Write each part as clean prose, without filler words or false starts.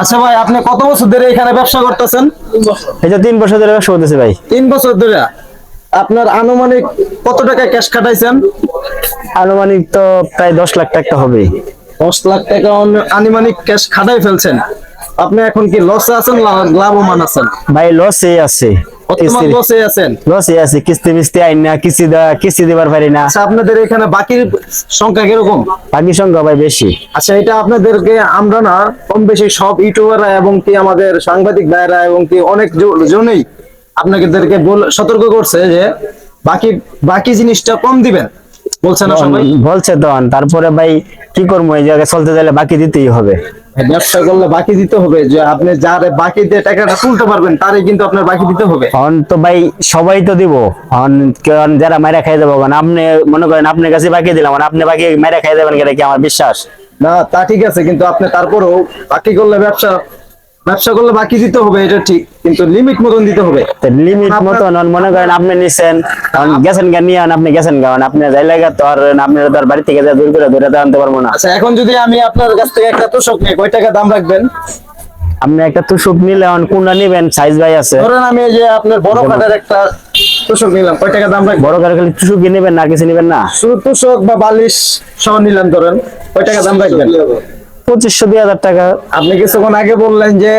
আচ্ছা ভাই, আপনি কত বছর ধরে এখানে ব্যবসা করতেছেন? এই যে 3 বছর ধরে ব্যবসা করতেছি ভাই। 3 বছর ধরে। আপনার আনুমানিক কত টাকা ক্যাশ খাটাইছেন? আনুমানিক তো প্রায় 10 লাখ টাকা হবে। 10 লাখ টাকা আনুমানিক ক্যাশ খাটাই ফেলছেন। আপনি এখন কি লসে আছেন না লাভবান আছেন? ভাই লসে আছে, বর্তমান লসে আছেন। লসে আছে, কিস্তি মিস্তি আইন না, কিস্তি দিবার পারি না। আচ্ছা, আপনাদের এখানে বাকির সংখ্যা কিরকম? বাকি সংখ্যা ভাই বেশি। আচ্ছা, এটা আপনাদেরকে আমরা না কম বেশি সব ইউটিউবাররা এবং কি আমাদের সাংবাদিক ভাইরা এবং কি অনেক জনেই আপনাদেরকে সতর্ক করছে যে বাকি বাকি জিনিসটা কম দিবেন, বলছে না সবাই? বলছে তো, তারপরে ভাই কি করবো, এই জায়গায় চলতে গেলে বাকি দিতেই হবে। ব্যবসা করলে বাকি দিতে হবে, যে আপনি যার বাকি দিয়ে টাকাটা তুলতে পারবেন তারই কিন্তু আপনার বাকি দিতে হবে। এখন তো ভাই সবাই তো দিব, এখন যারা মাইরা খাই দেবো, আপনি মনে করেন আপনার কাছে বাকি দিলাম, আপনি বাকি মাইরা খাই দেবেন, এটা কি আমার বিশ্বাস? না, তা ঠিক আছে, কিন্তু আপনি তারপরেও বাকি করলে ব্যবসা ব্যবসা করলে বাকি দিতে হবে, এটা ঠিক, কিন্তু লিমিট মতন দিতে হবে। লিমিট মতন মনে করেন আপনি নিছেন, গেছেন গা নিয়ে আপনি গেছেন গা, আপনি যাই লাগা তো আর আপনি তো আর বাড়ি থেকে যা দূর করে ধরে আনতে পারবো না। আচ্ছা, এখন যদি আমি আপনার কাছ থেকে একটা তোষক নিই, কয় টাকা দাম রাখবেন? আপনি একটা তুষক নিলে কোনটা নিবেন, সাইজ ভাই আছে। ধরেন আমি এই যে আপনার বড় কাঠের একটা তোষক নিলাম, কয় টাকা দাম রাখবেন? বড় কার খালি তুষকই নিবেন না, কিছু নিবেন না? শুধু তোষক বা বালিশ সহ নিলাম, ধরেন কয় টাকা দাম রাখবেন? 2500-2000 টাকা। আপনি কিছুক্ষণ আগে বললেন যে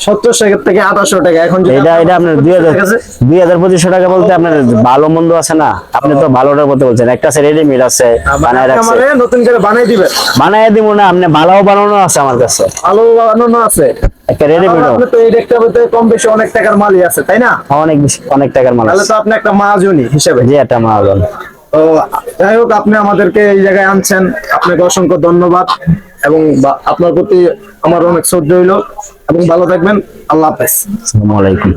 1700 থেকে 2800 টাকা, এখন যদি এটা আপনার 2500 টাকা বলতে আপনার ভালো মন্দ আছে না, আপনি তো ভালোটা বলতে বলছেন, একটা আছে রেডিমেড আছে বানায় রাখছে, আমারে নতুন করে বানাই দিবেন? বানায় দিব না, আপনি ভালো বানানো আছে আমার কাছে, ভালো বানানো আছে একটা রেডিমেড। আপনি তো এই দেখতে বলতে কম বেশি অনেক টাকার মালই আছে, তাই না? অনেক বেশি, অনেক টাকার মাল তাহলে আছে। তো আপনি একটা মাহাজনী হিসেবে। জি, একটা মাল। তো যাই হোক, আপনি আমাদেরকে এই জায়গায় আনছেন, আপনাকে অসংখ্য ধন্যবাদ, এবং আপনার প্রতি আমার অনেক শ্রদ্ধা হইলো, এবং ভালো থাকবেন। আল্লাহ হাফেজ। আসসালামু আলাইকুম।